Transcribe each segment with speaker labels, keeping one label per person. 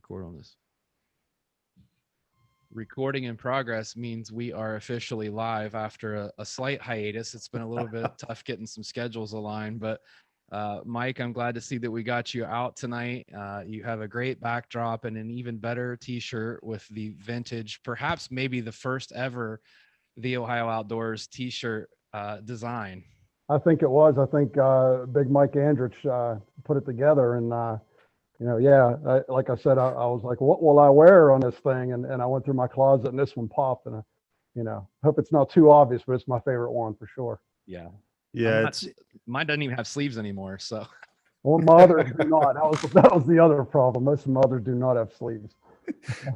Speaker 1: record on this. Recording in progress means we are officially live after a slight hiatus. It's been a little bit tough getting some schedules aligned, but Mike, I'm glad to see that we got you out tonight. You have a great backdrop and an even better t-shirt with the vintage, perhaps maybe the first ever The Ohio Outdoors t-shirt design.
Speaker 2: I think it was. I think Big Mike Andrich put it together, and like I said, I was like, what will I wear on this thing? And I went through my closet, and this one popped, and hope it's not too obvious, but it's my favorite one for sure.
Speaker 1: Yeah,
Speaker 3: yeah.
Speaker 1: Mine doesn't even have sleeves anymore, so.
Speaker 2: Well, mothers do not. That was the other problem. Most mothers do not have sleeves.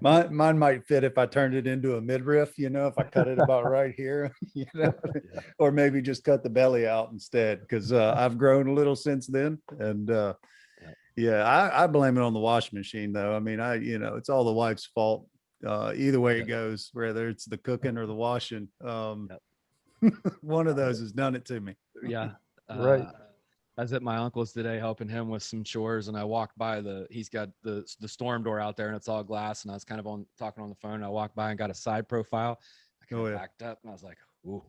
Speaker 3: Mine might fit if I turned it into a midriff, if I cut it about right here, or maybe just cut the belly out instead, because I've grown a little since then. And I blame it on the washing machine, though. I mean, it's all the wife's fault. Either way it goes, whether it's the cooking or the washing. One of those has done it to me.
Speaker 1: Yeah.
Speaker 2: Right.
Speaker 1: I was at my uncle's today helping him with some chores, and I walked by he's got the storm door out there and it's all glass, and I was kind of talking on the phone, and I walked by and got a side profile. I kind of backed up, and I was like, ooh,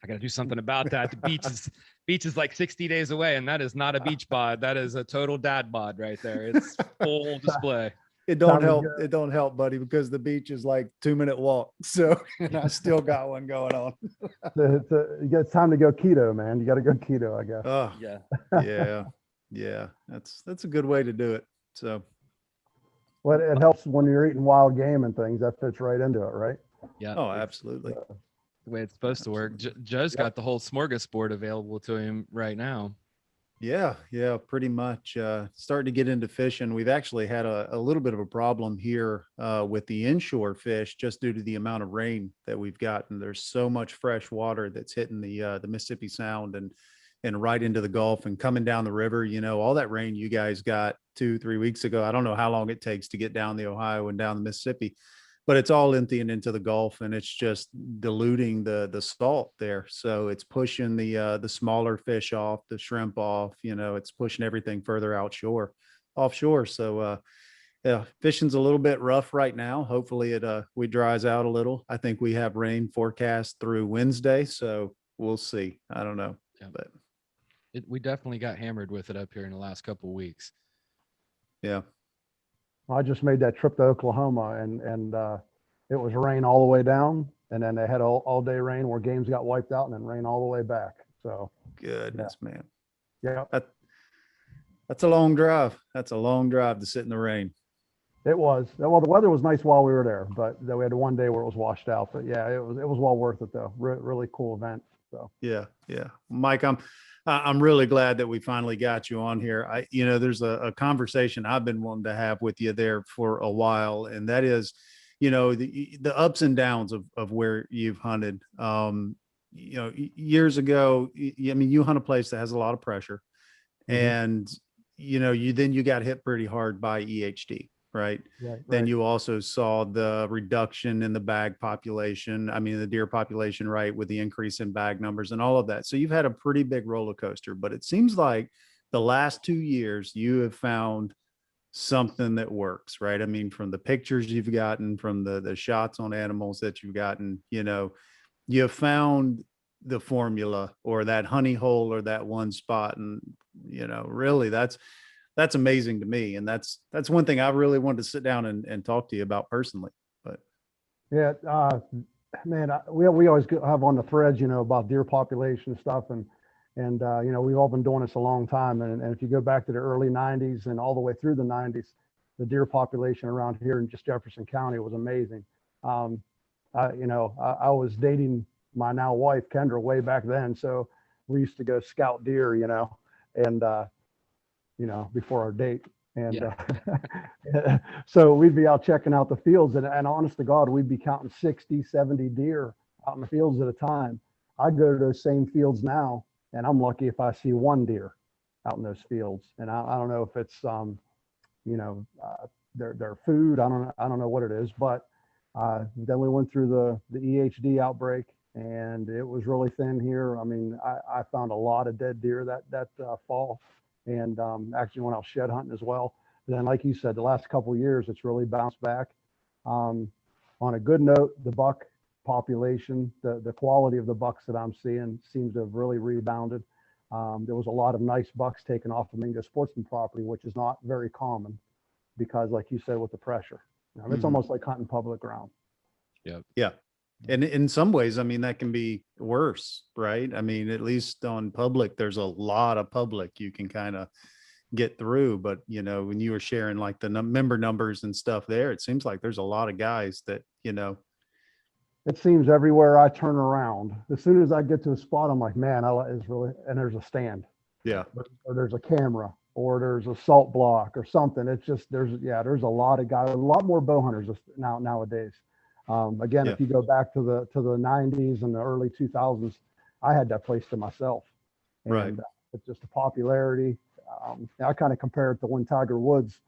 Speaker 1: I got to do something about that. The beach is like 60 days away, and that is not a beach bod. That is a total dad bod right there. It's full display.
Speaker 3: It don't help. It don't help, buddy, because the beach is like 2-minute walk. So I still got one going on.
Speaker 2: It's time to go keto, man. You got to go keto, I guess.
Speaker 3: Oh yeah. That's a good way to do it. So,
Speaker 2: well, it helps when you're eating wild game and things. That fits right into it, right?
Speaker 1: Yeah.
Speaker 3: Oh, absolutely.
Speaker 1: The way it's supposed to work. Joe's got the whole smorgasbord available to him right now.
Speaker 3: Yeah, pretty much. Starting to get into fishing. We've actually had a little bit of a problem here with the inshore fish, just due to the amount of rain that we've gotten. There's so much fresh water that's hitting the Mississippi Sound and right into the Gulf and coming down the river. All that rain you guys got 2-3 weeks ago. I don't know how long it takes to get down the Ohio and down the Mississippi, but it's all emptying into the Gulf, and it's just diluting the salt there. So it's pushing the smaller fish off, the shrimp off. It's pushing everything further offshore. So fishing's a little bit rough right now. Hopefully we dries out a little. I think we have rain forecast through Wednesday, so we'll see. I don't know, but
Speaker 1: we definitely got hammered with it up here in the last couple of weeks.
Speaker 3: Yeah.
Speaker 2: I just made that trip to Oklahoma, and it was rain all the way down, and then they had all day rain where games got wiped out, and then rain all the way back. So
Speaker 3: goodness, man.
Speaker 2: Yeah.
Speaker 3: That's a long drive. That's a long drive to sit in the rain.
Speaker 2: It was. Well, the weather was nice while we were there, but then we had one day where it was washed out. But yeah, it was well worth it though. Really cool event. So
Speaker 3: yeah. Mike, I'm really glad that we finally got you on here. There's a conversation I've been wanting to have with you there for a while, and that is, the ups and downs of where you've hunted. Years ago, you hunt a place that has a lot of pressure, and you got hit pretty hard by EHD. Right. Then you also saw the reduction in the bag population. The deer population, right, with the increase in bag numbers and all of that. So you've had a pretty big roller coaster, but it seems like the last 2 years you have found something that works, right? From the pictures you've gotten, from the shots on animals that you've gotten, you have found the formula or that honey hole or that one spot. And, really that's amazing to me. And that's one thing I really wanted to sit down and talk to you about personally. But
Speaker 2: yeah, man, we always have on the threads, about deer population stuff. And we've all been doing this a long time. And if you go back to the early 90s and all the way through the 90s, the deer population around here in just Jefferson County was amazing. I was dating my now wife, Kendra, way back then. So we used to go scout deer, and before our date. And so we'd be out checking out the fields, and honest to God, we'd be counting 60, 70 deer out in the fields at a time. I go to those same fields now, and I'm lucky if I see one deer out in those fields. And I don't know if it's, their food. I don't know what it is, but then we went through the EHD outbreak, and it was really thin here. I found a lot of dead deer that fall. And actually went out shed hunting as well. then like you said, the last couple of years, it's really bounced back. On a good note, the buck population, the quality of the bucks that I'm seeing seems to have really rebounded. There was a lot of nice bucks taken off of Mingo sportsman property, which is not very common because, like you said, with the pressure, it's almost like hunting public ground.
Speaker 1: Yep.
Speaker 3: Yeah. And in some ways, I mean, that can be worse, right? I mean, at least on public, there's a lot of public you can kind of get through. But, you know, when you were sharing like the member numbers and stuff there, it seems like there's a lot of guys that, you know.
Speaker 2: It seems everywhere I turn around, as soon as I get to a spot, I'm like, man, it's really, and there's a stand.
Speaker 3: Yeah.
Speaker 2: Or there's a camera, or there's a salt block or something. It's just, there's a lot of guys, a lot more bow hunters nowadays. Again, if you go back to the 90s and the early 2000s, I had that place to myself. And
Speaker 3: right.
Speaker 2: It's just the popularity. I kind of compare it to when Tiger Woods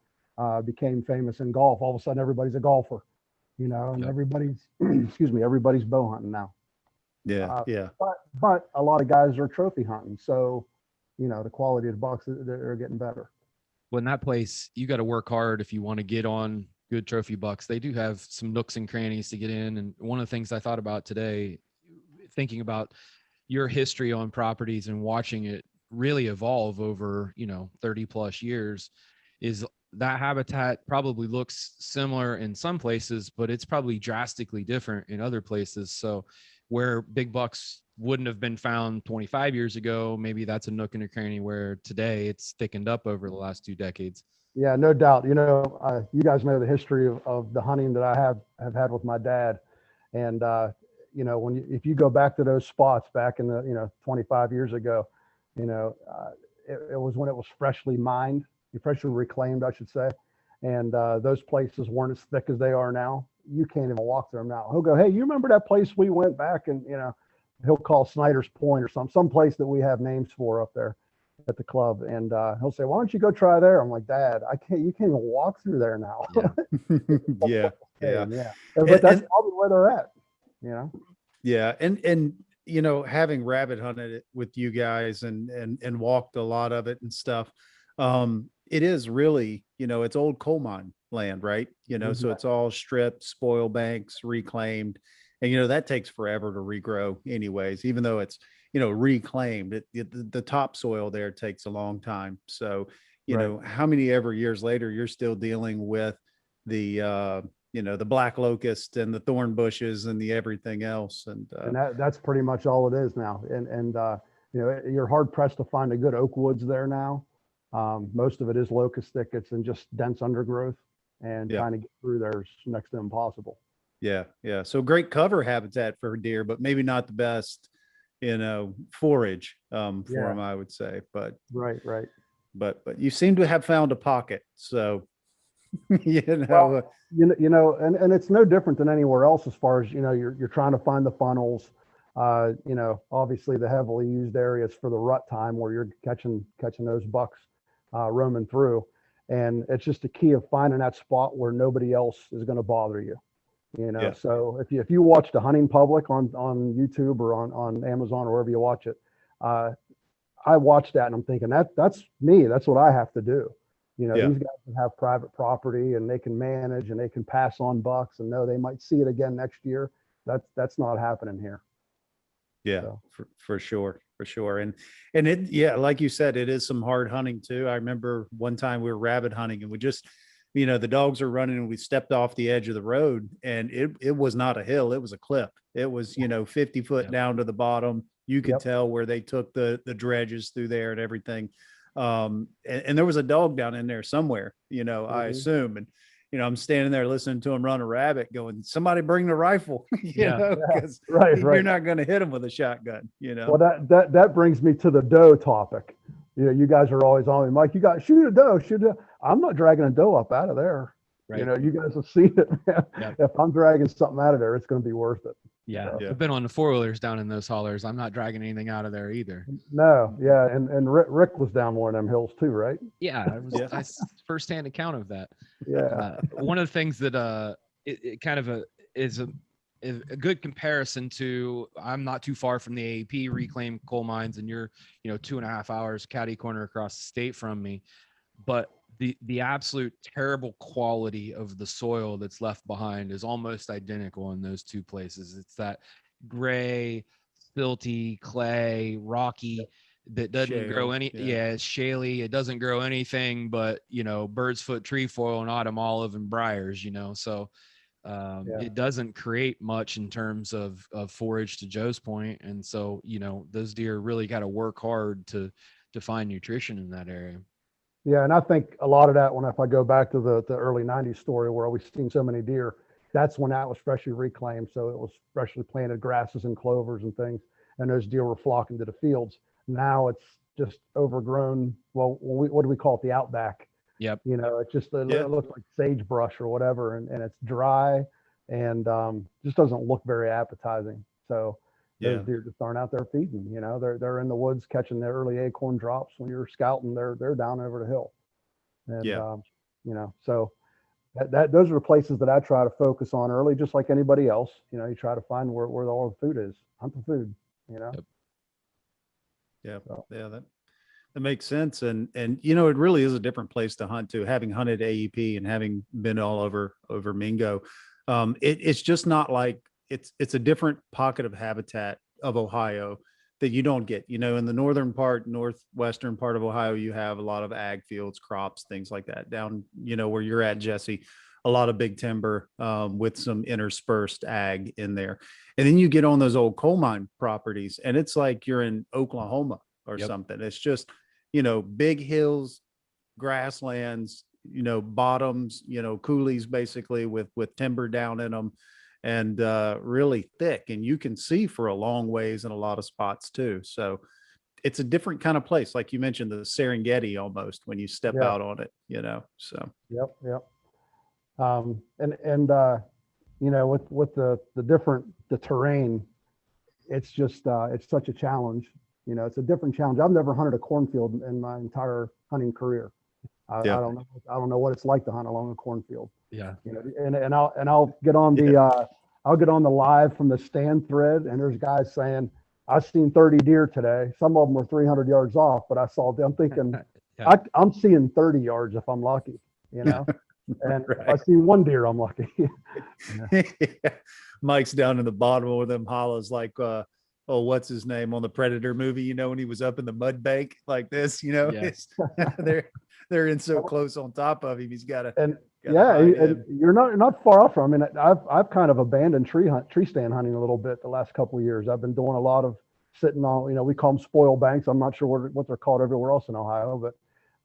Speaker 2: became famous in golf. All of a sudden, everybody's a golfer, you know, and everybody's, everybody's bow hunting now.
Speaker 3: Yeah. Yeah.
Speaker 2: But a lot of guys are trophy hunting. So, you know, the quality of the bucks, they're getting better.
Speaker 1: Well, in that place, you got to work hard if you want to get on good trophy bucks. They do have some nooks and crannies to get in. And one of the things I thought about today, thinking about your history on properties and watching it really evolve over, 30 plus years, is that habitat probably looks similar in some places, but it's probably drastically different in other places. So where big bucks wouldn't have been found 25 years ago, maybe that's a nook and a cranny where today it's thickened up over the last 2 decades.
Speaker 2: Yeah, no doubt. You know, you guys know the history of the hunting that I have had with my dad. And, if you go back to those spots back in the, 25 years ago, it was when it was freshly mined, freshly reclaimed, I should say. And those places weren't as thick as they are now. You can't even walk through them now. He'll go, hey, you remember that place we went back and, he'll call Snyder's Point or some place that we have names for up there at the club, and he'll say, why don't you go try there? I'm like, Dad, you can't even walk through there now.
Speaker 3: Yeah.
Speaker 2: But that's probably where they're at,
Speaker 3: Yeah. And having rabbit hunted it with you guys and walked a lot of it and stuff, it is really, it's old coal mine land, right? So it's all stripped, spoil banks, reclaimed, and that takes forever to regrow anyways, even though it's reclaimed. The topsoil there takes a long time. So, how many ever years later you're still dealing with the the black locust and the thorn bushes and the everything else. And
Speaker 2: that's pretty much all it is now. And you're hard pressed to find a good oak woods there now. Most of it is locust thickets and just dense undergrowth, and trying to get through there is next to impossible.
Speaker 3: Yeah. Yeah. So great cover habitat for deer, but maybe not the best, forage for them, I would say. But
Speaker 2: right.
Speaker 3: But you seem to have found a pocket. So,
Speaker 2: Well, and it's no different than anywhere else as far as, you're trying to find the funnels, obviously the heavily used areas for the rut time where you're catching those bucks roaming through. And it's just a key of finding that spot where nobody else is going to bother you. So if you watch the hunting public on YouTube or on Amazon or wherever you watch it, I watched that and I'm thinking that's me. That's what I have to do. These guys can have private property and they can manage and they can pass on bucks and know they might see it again next year. That's not happening here.
Speaker 3: Yeah, so. for sure. And it, like you said, it is some hard hunting too. I remember one time we were rabbit hunting and we just, the dogs are running and we stepped off the edge of the road and it was not a hill. It was a cliff. It was, 50 foot down to the bottom. You could tell where they took the dredges through there and everything. And there was a dog down in there somewhere, I assume. And, I'm standing there listening to him run a rabbit going, somebody bring the rifle, because you're not going to hit him with a shotgun,
Speaker 2: Well, that brings me to the doe topic. You guys are always on me, Mike, you got shoot a doe. I'm not dragging a doe up out of there. Right. You guys have seen it. Yep. If I'm dragging something out of there, it's going to be worth it.
Speaker 1: Yeah. I've been on the 4-wheelers down in those hollers. I'm not dragging anything out of there either.
Speaker 2: No. Yeah. And Rick was down one of them hills too, right?
Speaker 1: Yeah. I firsthand account of that.
Speaker 2: Yeah.
Speaker 1: One of the things that it kind of is a good comparison to, I'm not too far from the AAP reclaimed coal mines and you're, 2.5 hours catty corner across the state from me. But the absolute terrible quality of the soil that's left behind is almost identical in those two places. It's that gray, silty, clay, rocky that doesn't grow
Speaker 3: Shale,
Speaker 1: any,
Speaker 3: yeah.
Speaker 1: yeah, it's shaly. It doesn't grow anything but, bird's foot trefoil and autumn olive and briars, so
Speaker 2: Yeah.
Speaker 1: it doesn't create much in terms of forage, to Joe's point. And so, those deer really got to work hard to find nutrition in that area.
Speaker 2: Yeah, and I think a lot of that, if I go back to the early 90s story where we've seen so many deer, that's when that was freshly reclaimed. So it was freshly planted grasses and clovers and things, and those deer were flocking to the fields. Now it's just overgrown. Well, what do we call it? The outback.
Speaker 1: Yep.
Speaker 2: It just it
Speaker 3: Yeah.
Speaker 2: looks like sagebrush or whatever, and it's dry and just doesn't look very appetizing. So
Speaker 3: Yeah.
Speaker 2: those deer just aren't out there feeding. They're in the woods catching their early acorn drops. When you're scouting, they're down over the hill, and
Speaker 3: Yeah.
Speaker 2: so those are the places that I try to focus on early, just like anybody else. You try to find where all the food is, hunt the food.
Speaker 1: Yep.
Speaker 3: Yeah.
Speaker 2: So.
Speaker 3: Yeah. That makes sense. And it really is a different place to hunt too. Having hunted AEP and having been all over Mingo, it's just not like it's a different pocket of habitat of Ohio that you don't get. In the northwestern part of Ohio, you have a lot of ag fields, crops, things like that. Down, where you're at, Jesse, a lot of big timber with some interspersed ag in there. And then you get on those old coal mine properties, and it's like you're in Oklahoma or
Speaker 1: Yep.
Speaker 3: something. It's just, big hills, grasslands, bottoms, coulees basically with timber down in them, and really thick. And you can see for a long ways in a lot of spots too. So it's a different kind of place. Like you mentioned, the Serengeti almost when you step
Speaker 2: Yeah.
Speaker 3: out on it, so.
Speaker 2: Yep. With the terrain, it's just it's such a challenge. It's a different challenge. I've never hunted a cornfield in my entire hunting career. I
Speaker 3: Yeah.
Speaker 2: don't know what it's like to hunt along a cornfield.
Speaker 1: Yeah.
Speaker 2: And I'll get on the live from the stand thread, and there's guys saying, I've seen 30 deer today. Some of them were 300 yards off, but I'm thinking
Speaker 1: Yeah.
Speaker 2: I'm seeing 30 yards if I'm lucky, and
Speaker 3: Right.
Speaker 2: if I see one deer, I'm lucky.
Speaker 3: Yeah. Mike's down in the bottom of them hollows like what's his name on the Predator movie, when he was up in the mud bank like this,
Speaker 1: Yes.
Speaker 3: they're in so close on top of him, he's got to.
Speaker 2: And you're not far off from. I mean, I've kind of abandoned tree stand hunting a little bit the last couple of years. I've been doing a lot of sitting on, we call them spoil banks. I'm not sure what they're called everywhere else in Ohio, but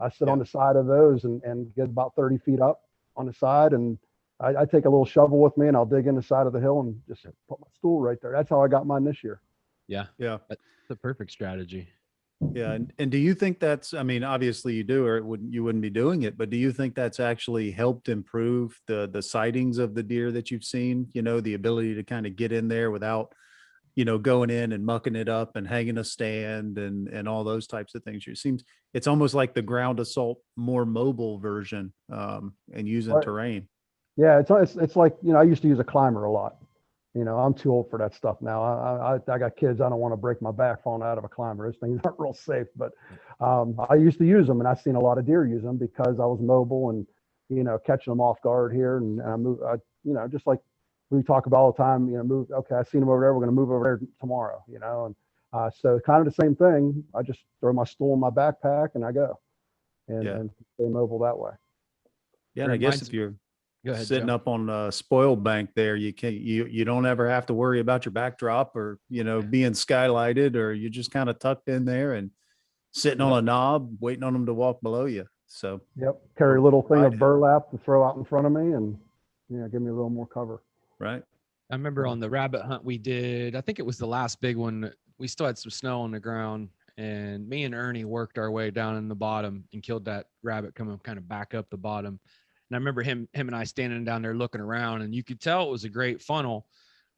Speaker 2: I sit on the side of those and get about 30 feet up on the side, and I take a little shovel with me, and I'll dig in the side of the hill and just put my stool right there. That's how I got mine this year.
Speaker 1: Yeah.
Speaker 3: Yeah.
Speaker 1: That's the perfect strategy.
Speaker 3: Yeah. And do you think obviously you do, or you wouldn't be doing it, but do you think that's actually helped improve the sightings of the deer that you've seen, the ability to kind of get in there without, going in and mucking it up and hanging a stand and all those types of things? It seems it's almost like the ground assault, more mobile version, and using terrain.
Speaker 2: Yeah. It's like, I used to use a climber a lot. I'm too old for that stuff now. I got kids. I don't want to break my back falling out of a climber. Those things aren't real safe, but I used to use them, and I've seen a lot of deer use them because I was mobile and, catching them off guard here. And I move, just like we talk about all the time, move. Okay, I seen them over there. We're going to move over there tomorrow, and so kind of the same thing. I just throw my stool in my backpack and I go and stay mobile that way.
Speaker 3: Yeah. And I guess if you're sitting
Speaker 1: Joe.
Speaker 3: up on a spoil bank there, you don't ever have to worry about your backdrop or being skylighted, or you're just kind of tucked in there and sitting on a knob waiting on them to walk below you. So
Speaker 2: Carry a little thing of burlap to throw out in front of me and give me a little more cover.
Speaker 3: Right.
Speaker 1: I remember on the rabbit hunt we did, I think it was the last big one, we still had some snow on the ground, and me and Ernie worked our way down in the bottom and killed that rabbit coming kind of back up the bottom. And I remember him and I standing down there looking around, and you could tell it was a great funnel,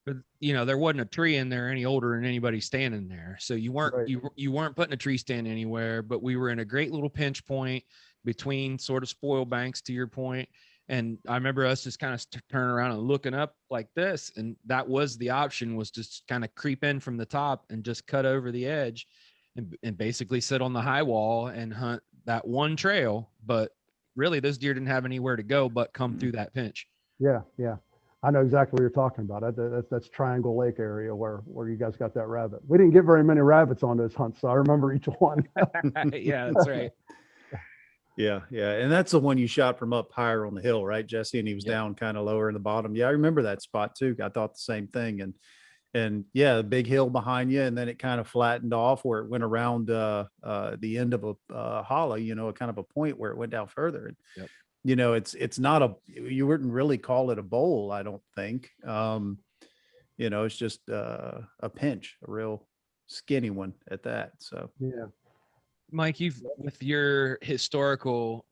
Speaker 1: but there wasn't a tree in there any older than anybody standing there. So you weren't, you weren't putting a tree stand anywhere, but we were in a great little pinch point between sort of spoil banks, to your point. And I remember us just kind of turning around and looking up like this. And that was the option, was just kind of creep in from the top and just cut over the edge and basically sit on the high wall and hunt that one trail. But really those deer didn't have anywhere to go but come through that pinch.
Speaker 2: Yeah, yeah. I know exactly what you're talking about. That's Triangle Lake area where you guys got that rabbit. We didn't get very many rabbits on those hunts, so I remember each one.
Speaker 1: Yeah, that's right.
Speaker 3: Yeah, yeah. And that's the one you shot from up higher on the hill, right, Jesse? And he was
Speaker 1: Yep.
Speaker 3: down kind of lower in the bottom. Yeah, I remember that spot too. I thought the same thing. And yeah, the big hill behind you, and then it kind of flattened off where it went around the end of a hollow, you know, a kind of a point where it went down further. And
Speaker 1: Yep.
Speaker 3: you know, it's not you wouldn't really call it a bowl, I don't think. You know, it's just a pinch, a real skinny one at that. So
Speaker 2: Yeah.
Speaker 1: Mike, with your historical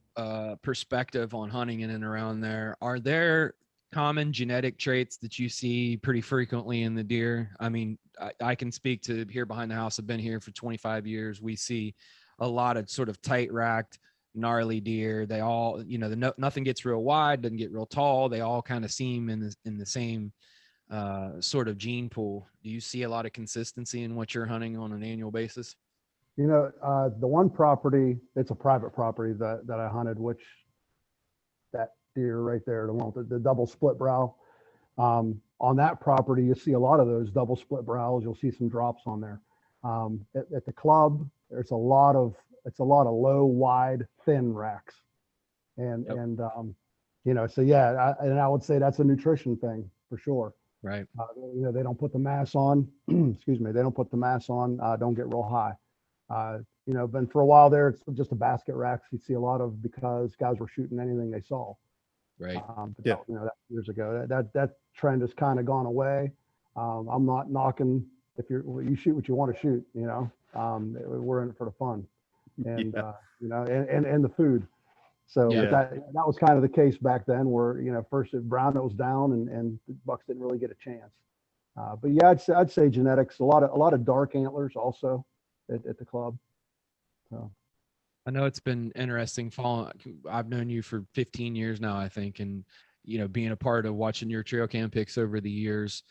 Speaker 1: perspective on hunting in and around there, are there common genetic traits that you see pretty frequently in the deer? I mean, I can speak to here behind the house. I've been here for 25 years. We see a lot of sort of tight racked, gnarly deer. They all, you know, nothing gets real wide, doesn't get real tall. They all kind of seem in the same sort of gene pool. Do you see a lot of consistency in what you're hunting on an annual basis?
Speaker 2: You know, the one property, it's a private property that I hunted, which that deer right there, the one with the double split brow. On that property, you see a lot of those double split brows. You'll see some drops on there. At the club, there's a lot of low, wide, thin racks, and
Speaker 1: Yep.
Speaker 2: you know, so yeah, I would say that's a nutrition thing for sure.
Speaker 1: Right.
Speaker 2: You know, they don't put the mass on. Excuse me, they don't put the mass on. Don't get real high. You know, but for a while there, it's just a basket racks you'd see a lot of because guys were shooting anything they saw.
Speaker 1: Right.
Speaker 2: But
Speaker 3: Yeah.
Speaker 2: you know, that years ago, that trend has kind of gone away. I'm not knocking if you shoot what you want to shoot, you know, we're in it for the fun and,
Speaker 3: Yeah.
Speaker 2: you know, and the food. So
Speaker 1: Yeah.
Speaker 2: that was kind of the case back then where, you know, first if brown nose down and the bucks didn't really get a chance. But yeah, I'd say genetics, a lot of dark antlers also at the club. So
Speaker 1: I know it's been interesting following. I've known you for 15 years now, I think, and you know, being a part of watching your trail cam pics over the years,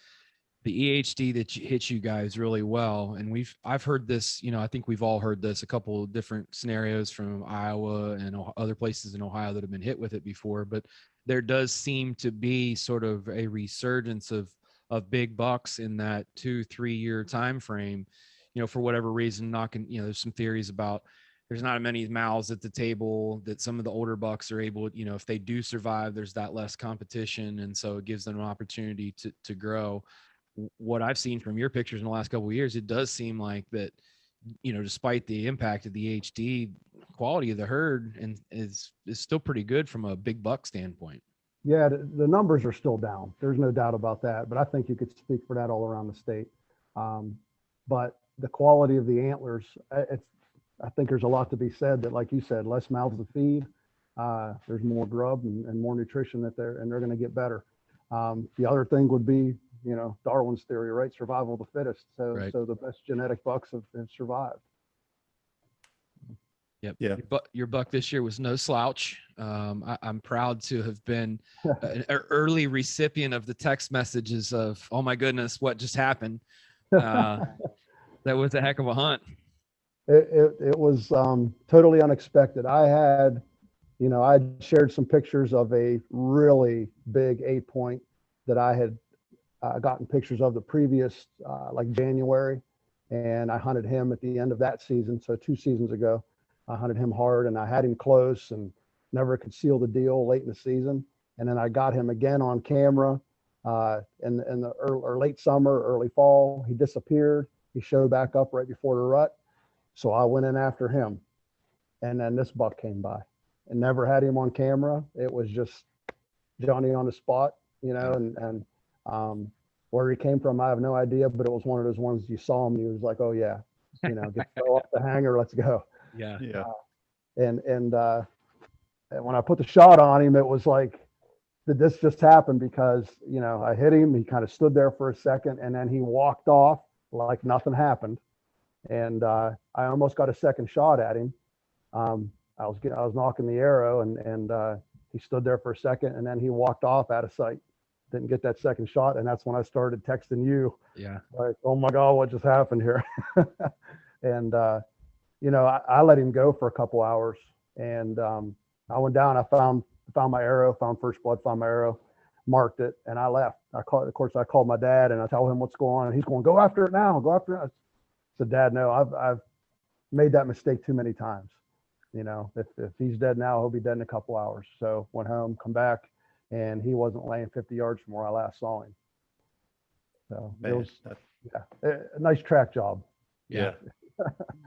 Speaker 1: the EHD that hits you guys really well. And I've heard this, you know, I think we've all heard this, a couple of different scenarios from Iowa and other places in Ohio that have been hit with it before, but there does seem to be sort of a resurgence of big bucks in that 2-3 year time frame, you know, for whatever reason. You know, there's some theories about there's not many mouths at the table, that some of the older bucks are able, you know, if they do survive, there's that less competition. And so it gives them an opportunity to grow. What I've seen from your pictures in the last couple of years, it does seem like that, you know, despite the impact of the HD, quality of the herd and is still pretty good from a big buck standpoint.
Speaker 2: yeah, the numbers are still down. There's no doubt about that. But I think you could speak for that all around the state. But the quality of the antlers, I think there's a lot to be said that, like you said, less mouths to feed. There's more grub and more nutrition they're going to get better. The other thing would be, you know, Darwin's theory, right? Survival of the fittest. So,
Speaker 1: Right.
Speaker 2: so the best genetic bucks have survived.
Speaker 1: Yep.
Speaker 3: Yeah.
Speaker 1: Your buck this year was no slouch. I'm proud to have been an early recipient of the text messages of, oh my goodness, what just happened? That was a heck of a hunt.
Speaker 2: It was totally unexpected. I shared some pictures of a really big 8-point that I had gotten pictures of the previous, like January. And I hunted him at the end of that season. So 2 seasons ago, I hunted him hard and I had him close and never could seal the deal late in the season. And then I got him again on camera in the late summer, early fall. He disappeared. He showed back up right before the rut. So I went in after him. And then this buck came by and never had him on camera. It was just Johnny on the spot, you know, and where he came from, I have no idea, but it was one of those ones you saw him and he was like, oh yeah, you know, get throw off the hanger, let's go.
Speaker 1: Yeah.
Speaker 3: Yeah.
Speaker 2: And when I put the shot on him, it was like, did this just happen? Because, you know, I hit him, he kind of stood there for a second and then he walked off like nothing happened. And I almost got a second shot at him. I was knocking the arrow and he stood there for a second and then he walked off out of sight. Didn't get that second shot. And that's when I started texting you.
Speaker 1: Yeah.
Speaker 2: Like, oh my God, what just happened here? And, you know, I let him go for a couple hours and I went down, I found my arrow, found first blood, found my arrow, marked it, and I left. Of course, I called my dad and I told him what's going on. And he's going, go after it now, go after it. I said, Dad, no, I've made that mistake too many times. You know, if he's dead now, he'll be dead in a couple hours. So went home, come back, and he wasn't laying 50 yards from where I last saw him. So
Speaker 3: Man,
Speaker 2: it was, a nice track job.
Speaker 3: Yeah.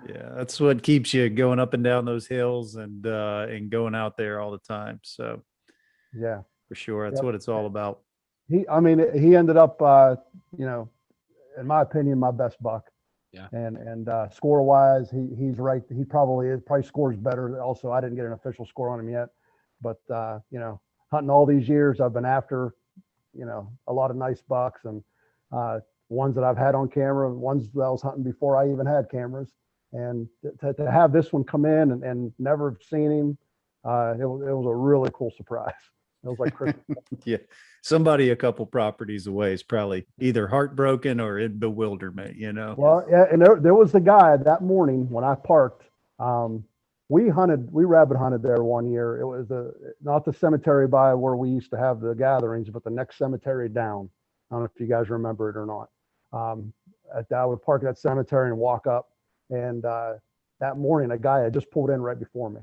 Speaker 3: Yeah. That's what keeps you going up and down those hills and going out there all the time. So
Speaker 2: yeah,
Speaker 3: for sure. That's what it's all about.
Speaker 2: He ended up, you know, in my opinion, my best buck.
Speaker 1: Yeah.
Speaker 2: And score wise, he's right. He probably scores better. Also, I didn't get an official score on him yet, but you know, hunting all these years, I've been after, you know, a lot of nice bucks and ones that I've had on camera, ones that I was hunting before I even had cameras. And to have this one come in and never have seen him, it was a really cool surprise. It was like Christmas.
Speaker 3: Yeah. Somebody a couple properties away is probably either heartbroken or in bewilderment, you know?
Speaker 2: Well, yeah, and there was the guy that morning when I parked. We rabbit hunted there one year. It was not the cemetery by where we used to have the gatherings, but the next cemetery down. I don't know if you guys remember it or not. I would park at that cemetery and walk up. And that morning, a guy had just pulled in right before me.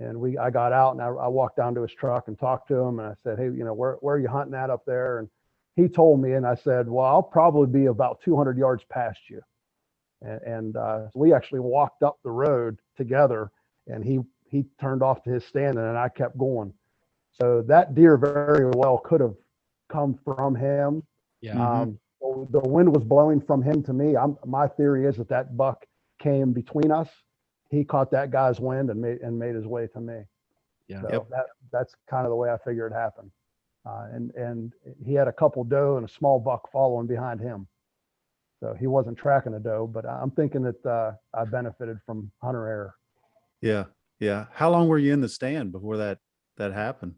Speaker 2: And I got out and I walked down to his truck and talked to him. And I said, hey, you know, where are you hunting at up there? And he told me, and I said, well, I'll probably be about 200 yards past you. And we actually walked up the road together, and he turned off to his stand and I kept going. So that deer very well could have come from him.
Speaker 1: Yeah.
Speaker 2: The wind was blowing from him to me. My theory is that buck came between us. He caught that guy's wind and made his way to me.
Speaker 1: Yeah.
Speaker 2: So that's kind of the way I figure it happened. And he had a couple doe and a small buck following behind him. So he wasn't tracking a doe, but I'm thinking that I benefited from hunter error.
Speaker 3: Yeah. Yeah. How long were you in the stand before that happened?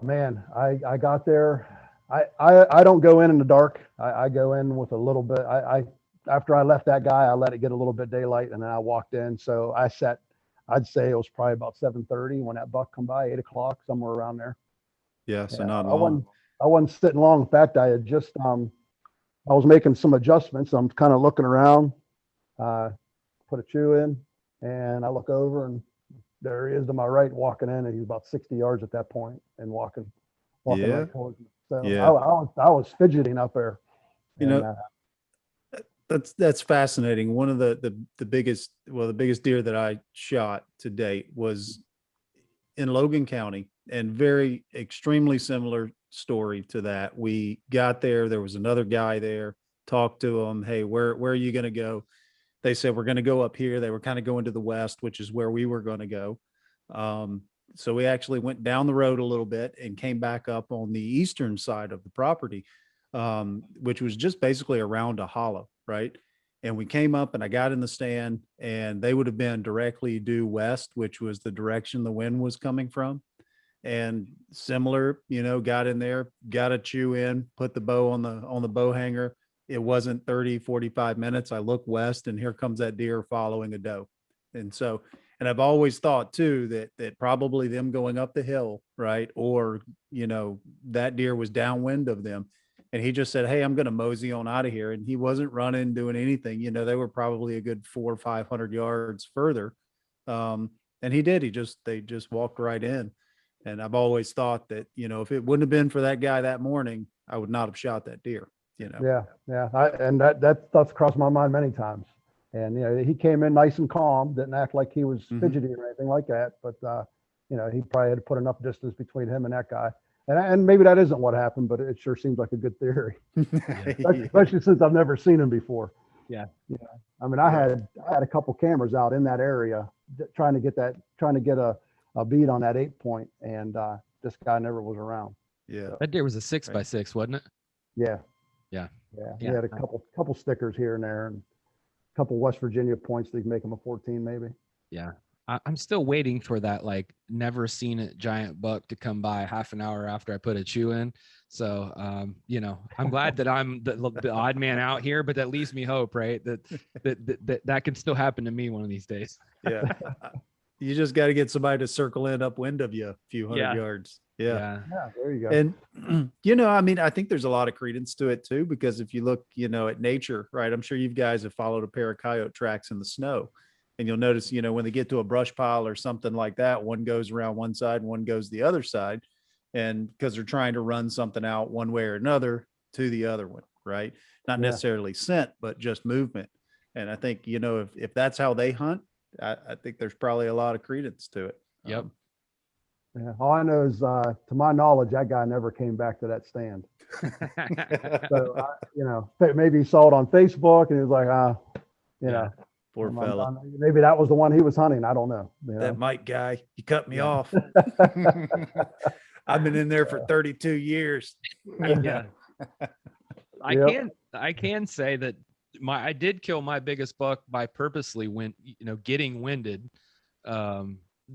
Speaker 2: Man, I got there. I don't go in the dark. I go in with a little bit. After I left that guy, I let it get a little bit daylight, and then I walked in. So I'd say it was probably about 7:30 when that buck come by, 8 o'clock, somewhere around there.
Speaker 3: Yeah. So not long.
Speaker 2: I wasn't sitting long. In fact, I had just, I was making some adjustments. I'm kind of looking around, put a chew in, and I look over, and there he is to my right walking in, and he's about 60 yards at that point and walking right towards me. So
Speaker 3: Yeah.
Speaker 2: I was fidgeting up there.
Speaker 3: You know, that's fascinating. One of the biggest deer that I shot to date was in Logan County, and very extremely similar story to that. We got there was another guy there, talked to him. Hey, where are you going to go? They said, we're going to go up here. They were kind of going to the west, which is where we were going to go. So we actually went down the road a little bit and came back up on the eastern side of the property, which was just basically around a hollow, right? And we came up and I got in the stand, and they would have been directly due west, which was the direction the wind was coming from. And similar, you know, got in there, got a chew in, put the bow on the bow hanger. It wasn't 30, 45 minutes. I look west, and here comes that deer following a doe. And I've always thought too, that probably them going up the hill, right? Or, you know, that deer was downwind of them. And he just said, hey, I'm going to mosey on out of here. And he wasn't running, doing anything. You know, they were probably a good 400 or 500 yards further. And he did, they just walked right in. And I've always thought that, you know, if it wouldn't have been for that guy that morning, I would not have shot that deer, you know?
Speaker 2: Yeah. And that stuff's crossed my mind many times. And, you know, he came in nice and calm, didn't act like he was fidgety or anything like that. But, you know, he probably had to put enough distance between him and that guy. And maybe that isn't what happened, but it sure seems like a good theory, especially since I've never seen him before.
Speaker 1: Yeah.
Speaker 2: I mean, I had a couple cameras out in that area trying to get a bead on that 8-point, and this guy never was around.
Speaker 3: Yeah.
Speaker 1: That deer was a 6x6, wasn't it?
Speaker 2: Yeah.
Speaker 1: Yeah.
Speaker 2: He had a couple stickers here and there, and a couple West Virginia points that make him a 14 maybe.
Speaker 1: Yeah. I'm still waiting for that, like, never seen it giant buck to come by half an hour after I put a chew in. So, you know, I'm glad that I'm the odd man out here, but that leaves me hope, right? That can still happen to me one of these days.
Speaker 3: Yeah. You just got to get somebody to circle in upwind of you a few hundred
Speaker 1: Yeah.
Speaker 3: yards. Yeah.
Speaker 1: Yeah.
Speaker 2: Yeah, there you go.
Speaker 3: And, I mean, I think there's a lot of credence to it too, because if you look, at nature, right, I'm sure you guys have followed a pair of coyote tracks in the snow, and you'll notice, when they get to a brush pile or something like that, one goes around one side and one goes the other side. And because they're trying to run something out one way or another to the other one, right? Not necessarily scent, but just movement. And I think, if that's how they hunt, I think there's probably a lot of credence to it.
Speaker 1: Yep.
Speaker 2: Yeah, all I know is, to my knowledge, that guy never came back to that stand. So, maybe he saw it on Facebook and he was like,
Speaker 3: Poor fella.
Speaker 2: maybe that was the one he was hunting. I don't know.
Speaker 3: That Mike guy, he cut me off. I've been in there for 32 years.
Speaker 1: Yeah. I can say that I did kill my biggest buck by purposely getting winded.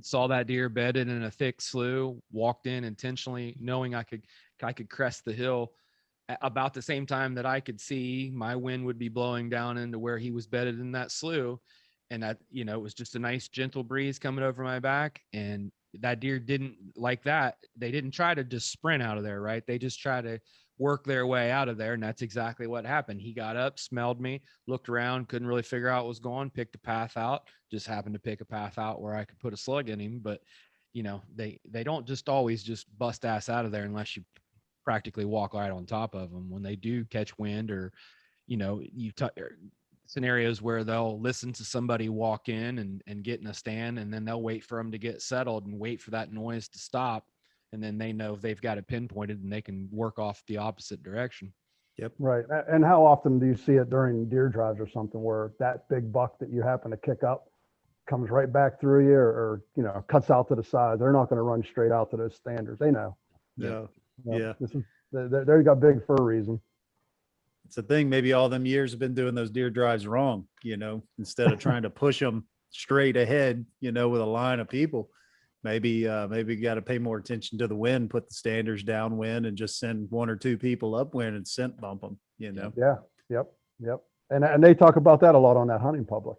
Speaker 1: Saw that deer bedded in a thick slough, walked in intentionally knowing I could crest the hill about the same time that I could see my wind would be blowing down into where he was bedded in that slough. And that, it was just a nice gentle breeze coming over my back. And that deer didn't like that. They didn't try to just sprint out of there, right? They just try to work their way out of there. And that's exactly what happened. He got up, smelled me, looked around, couldn't really figure out what was going, picked a path out, just happened to pick a path out where I could put a slug in him. But, they don't just always just bust ass out of there unless you practically walk right on top of them. When they do catch wind, or, scenarios where they'll listen to somebody walk in and get in a stand, and then they'll wait for them to get settled and wait for that noise to stop. And then they know they've got it pinpointed and they can work off the opposite direction.
Speaker 3: Yep.
Speaker 2: Right. And how often do you see it during deer drives or something where that big buck that you happen to kick up comes right back through you, or cuts out to the side? They're not going to run straight out to those standards. They know.
Speaker 3: No.
Speaker 2: Yeah. They got big for a reason.
Speaker 3: It's a thing. Maybe all them years have been doing those deer drives wrong, instead of trying to push them straight ahead, with a line of people. Maybe you got to pay more attention to the wind, put the standards downwind, and just send one or two people upwind and scent bump them,
Speaker 2: Yeah. Yep. And they talk about that a lot on that hunting public.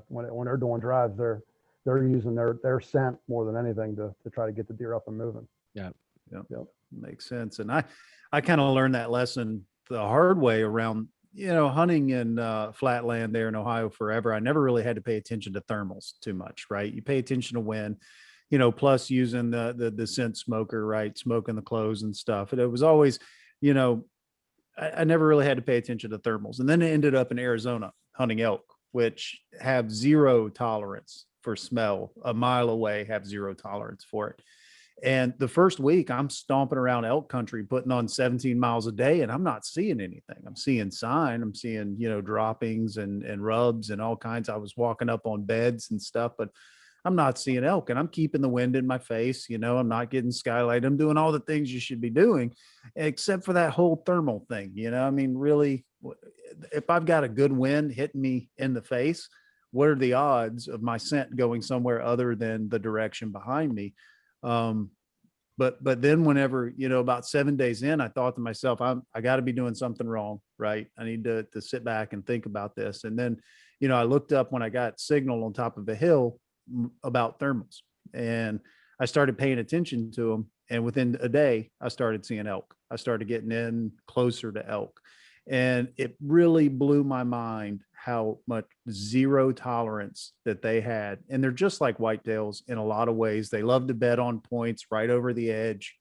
Speaker 2: When they're doing drives, they're using their scent more than anything to try to get the deer up and moving.
Speaker 1: Yeah.
Speaker 2: Yep.
Speaker 3: Makes sense. And I kind of learned that lesson the hard way around, hunting in flat land there in Ohio forever. I never really had to pay attention to thermals too much, right? You pay attention to wind, plus using the scent smoker, right? Smoking the clothes and stuff. And it was always, I never really had to pay attention to thermals. And then it ended up in Arizona hunting elk, which have zero tolerance for smell. A mile away, have zero tolerance for it. And the first week I'm stomping around elk country, putting on 17 miles a day, and I'm not seeing anything. I'm seeing sign, I'm seeing, droppings and rubs and all kinds. I was walking up on beds and stuff, but I'm not seeing elk, and I'm keeping the wind in my face. I'm not getting skylight. I'm doing all the things you should be doing, except for that whole thermal thing. I mean, really, if I've got a good wind hitting me in the face, what are the odds of my scent going somewhere other than the direction behind me? But then whenever, about 7 days in, I thought to myself, I got to be doing something wrong, right? I need to sit back and think about this. And then, I looked up when I got signal on top of a hill about thermals, and I started paying attention to them. And within a day, I started seeing elk. I started getting in closer to elk. And it really blew my mind how much zero tolerance that they had. And they're just like whitetails in a lot of ways. They love to bed on points right over the edge,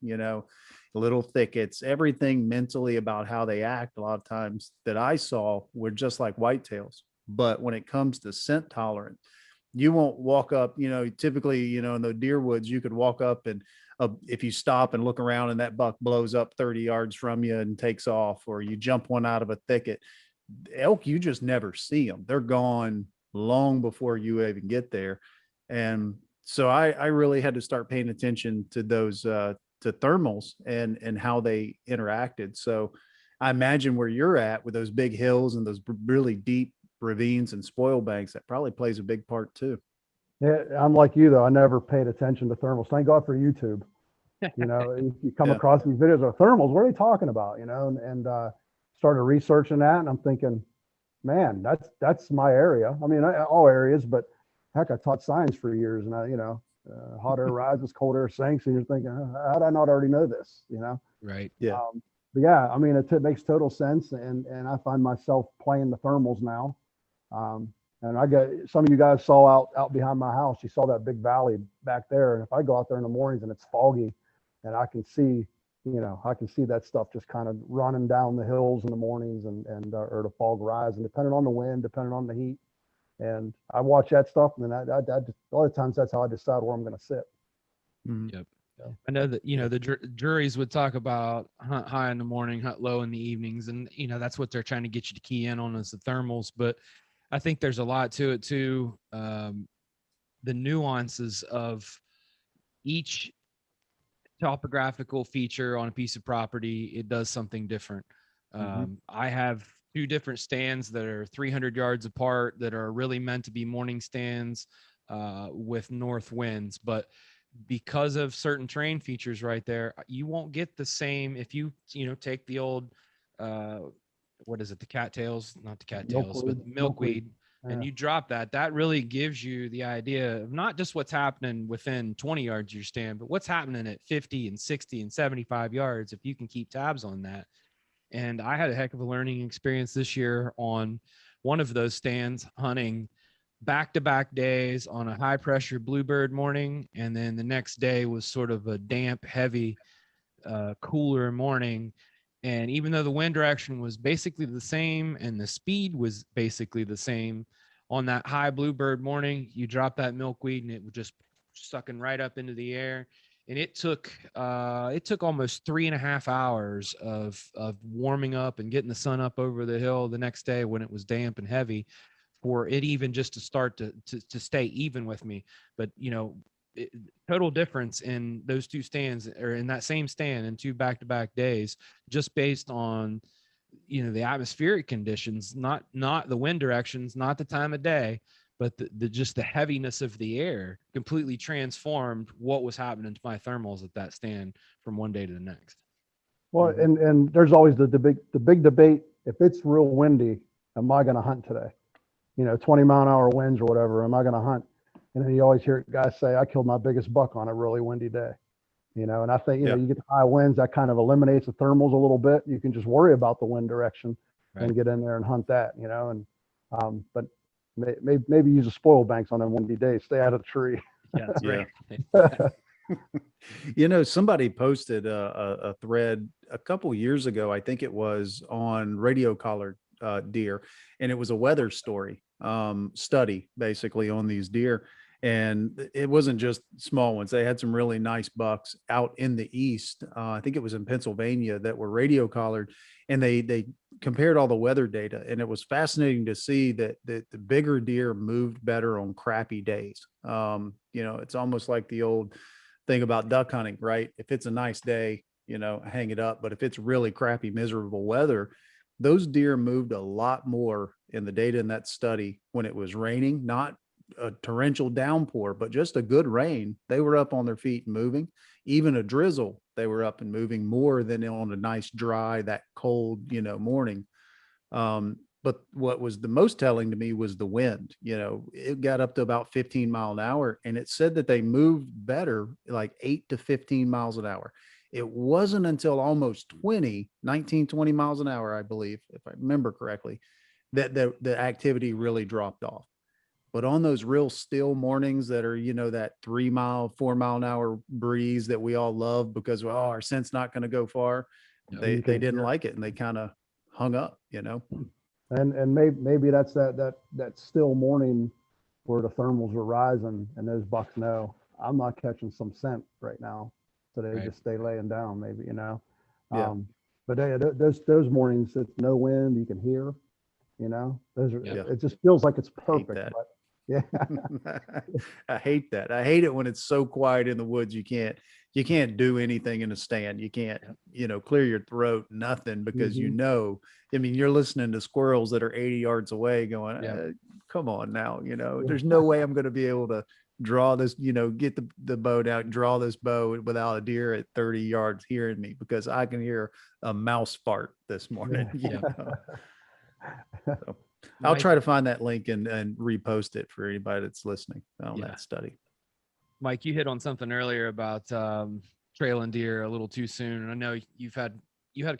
Speaker 3: little thickets, everything mentally about how they act. A lot of times that I saw were just like whitetails. But when it comes to scent tolerance, you won't walk up, typically, in the deer woods, you could walk up and if you stop and look around and that buck blows up 30 yards from you and takes off, or you jump one out of a thicket, elk, you just never see them. They're gone long before you even get there. And so I really had to start paying attention to those, to thermals and how they interacted. So I imagine where you're at with those big hills and those really deep ravines and spoil banks, that probably plays a big part too.
Speaker 2: Yeah, I'm like you though. I never paid attention to thermals. Thank God for YouTube. You come across these videos of thermals. What are they talking about? And started researching that, and I'm thinking, man, that's my area. I mean, all areas, but heck, I taught science for years, and hot air rises, cold air sinks, and you're thinking, how did I not already know this?
Speaker 1: Right.
Speaker 3: Yeah.
Speaker 2: But yeah, I mean, it makes total sense, and I find myself playing the thermals now. And I got some of you guys saw out behind my house. You saw that big valley back there, and if I go out there in the mornings and it's foggy, and I can see, I can see that stuff just kind of running down the hills in the mornings, or the fog rising, depending on the wind, depending on the heat. And I watch that stuff, and then I just, a lot of times that's how I decide where I'm going to sit.
Speaker 3: Mhm.
Speaker 1: Yep. I know that, the juries would talk about hunt high in the morning, hunt low in the evenings. And, that's what they're trying to get you to key in on is the thermals. But I think there's a lot to it too. The nuances of each topographical feature on a piece of property, it does something different. I have two different stands that are 300 yards apart that are really meant to be morning stands with north winds. But because of certain terrain features right there, you won't get the same if you take the old what is it, the cattails, not the cattails, but milkweed, and you drop that really gives you the idea of not just what's happening within 20 yards of your stand, but what's happening at 50 and 60 and 75 yards if you can keep tabs on that. And I had a heck of a learning experience this year on one of those stands, hunting back-to-back days on a high pressure bluebird morning, and then the next day was sort of a damp, heavy, cooler morning. And even though the wind direction was basically the same and the speed was basically the same, on that high bluebird morning, you drop that milkweed and it was just sucking right up into the air. And it took almost 3.5 hours of warming up and getting the sun up over the hill the next day when it was damp and heavy, for it even just to start to stay even with me. But total difference in those two stands, or in that same stand, in two back-to-back days, just based on the atmospheric conditions, not the wind directions, not the time of day, but the just the heaviness of the air completely transformed what was happening to my thermals at that stand from one day to the next.
Speaker 2: Well, and there's always the big debate. If it's real windy, am I going to hunt today? 20-mile-an-hour winds or whatever, am I going to hunt? And then you always hear guys say, I killed my biggest buck on a really windy day. And I think, you get the high winds, that kind of eliminates the thermals a little bit. You can just worry about the wind direction and get in there and hunt that, but maybe use a spoil banks on them windy days, stay out of the tree.
Speaker 1: Yeah, that's right.
Speaker 3: Somebody posted a thread a couple years ago, I think it was, on radio collared deer, and it was a weather story study basically on these deer. And it wasn't just small ones. They had some really nice bucks out in the east. I think it was in Pennsylvania, that were radio collared, and they compared all the weather data. And it was fascinating to see that the bigger deer moved better on crappy days. It's almost like the old thing about duck hunting, right? If it's a nice day, hang it up. But if it's really crappy, miserable weather, those deer moved a lot more in the data in that study when it was raining, not a torrential downpour, but just a good rain. They were up on their feet and moving. Even a drizzle, they were up and moving more than on a nice dry, that cold, morning. But what was the most telling to me was the wind. It got up to about 15 mile an hour, and it said that they moved better, like 8 to 15 miles an hour. It wasn't until almost 19, 20 miles an hour, I believe, if I remember correctly, that the activity really dropped off. But on those real still mornings that are, that 3 mile, 4 mile an hour breeze that we all love because, our scent's not going to go far, they didn't like it, and they kind of hung up,
Speaker 2: And maybe that's that still morning where the thermals are rising and those bucks know I'm not catching some scent right now, so they just stay laying down, maybe, but those mornings, it's no wind, you can hear, those are, it just feels like it's perfect. But yeah.
Speaker 3: I hate that. I hate it when it's so quiet in the woods. You can't do anything in a stand. You can't, clear your throat, nothing, because you're listening to squirrels that are 80 yards away going, come on now, there's no way I'm going to be able to draw this, get the bow down, draw this bow without a deer at 30 yards hearing me, because I can hear a mouse fart this morning. I'll
Speaker 1: Mike,
Speaker 3: try to find that link and repost it for anybody that's listening on
Speaker 1: Yeah.
Speaker 3: that study.
Speaker 1: Mike, you hit on something earlier about trailing deer a little too soon, and I know you had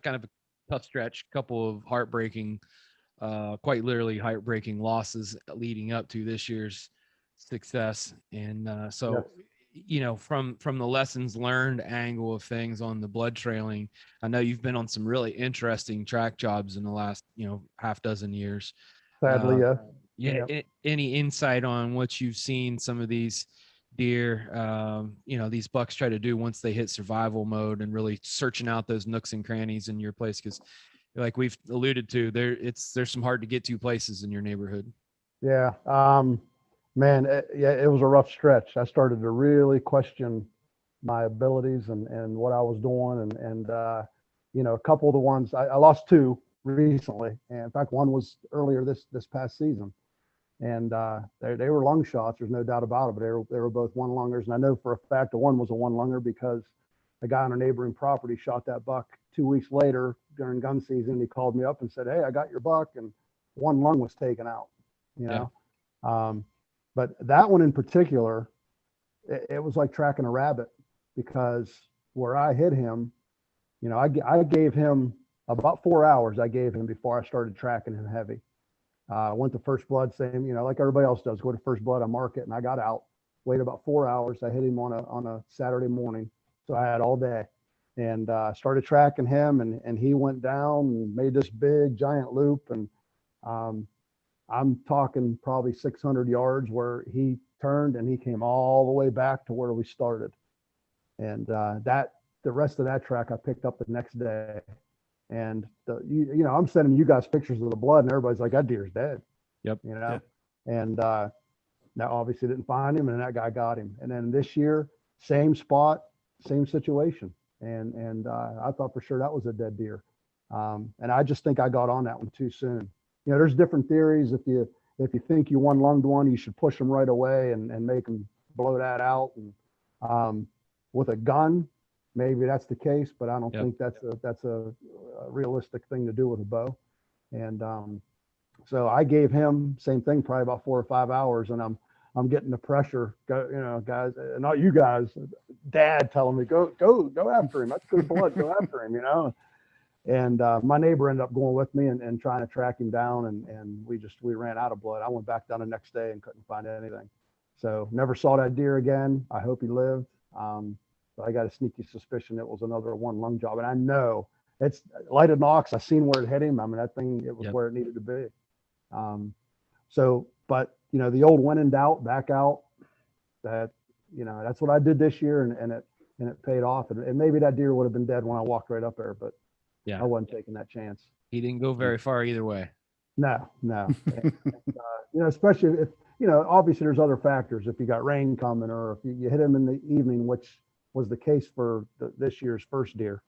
Speaker 1: kind of a tough stretch, couple of heartbreaking, quite literally heartbreaking losses leading up to this year's success, and so you know, from the lessons learned angle of things on the blood trailing, I know you've been on some really interesting track jobs in the last, you know, half dozen years.
Speaker 2: Sadly,
Speaker 1: Any insight on what you've seen some of these deer, you know, these bucks try to do once they hit survival mode and really searching out those nooks and crannies in your place? Because like we've alluded to, there's some hard to get to places in your neighborhood.
Speaker 2: Yeah. Man, it was a rough stretch. I started to really question my abilities and what I was doing. And you know, a couple of the ones, I lost two recently. And in fact, one was earlier this past season. And they were lung shots. There's no doubt about it, but they were both one lungers. And I know for a fact the one was a one lunger because a guy on a neighboring property shot that buck 2 weeks later during gun season. He called me up and said, "Hey, I got your buck," and one lung was taken out, you know? But that one in particular, it was like tracking a rabbit because where I hit him, you know, I gave him about 4 hours. I gave him before I started tracking him heavy. Went to first blood, same, you know, like everybody else does. Go to first blood, I mark it, and I got out. Waited about 4 hours. I hit him on a Saturday morning, so I had all day, and started tracking him, and he went down and made this big giant loop, and I'm talking probably 600 yards where he turned and he came all the way back to where we started, and the rest of that track I picked up the next day. And you know, I'm sending you guys pictures of the blood, and everybody's like, "That deer's dead."
Speaker 1: Yep.
Speaker 2: You know, and now obviously didn't find him, and that guy got him. And then this year, same spot, same situation, and I thought for sure that was a dead deer, and I just think I got on that one too soon. You know, there's different theories. If you think you one lunged one, you should push them right away and make them blow that out. And with a gun, maybe that's the case, but I don't think that's a realistic thing to do with a bow. And so I gave him same thing, probably about 4 or 5 hours, and I'm getting the pressure, you know, guys, not you guys, Dad telling me go after him. That's good blood. Go after him, you know. And my neighbor ended up going with me and trying to track him down, and we ran out of blood. I went back down the next day and couldn't find anything. So never saw that deer again. I hope he lived. But I got a sneaky suspicion it was another one lung job. And I know it's lighted Knox. I seen where it hit him. I mean, that thing, it was where it needed to be. But you know, the old when in doubt, back out, that, you know, that's what I did this year, and it paid off. And maybe that deer would have been dead when I walked right up there, but I wasn't taking that chance.
Speaker 1: He didn't go very far either way.
Speaker 2: No. And, you know, especially if, you know, obviously there's other factors. If you got rain coming, or if you hit him in the evening, which was the case for this year's first deer,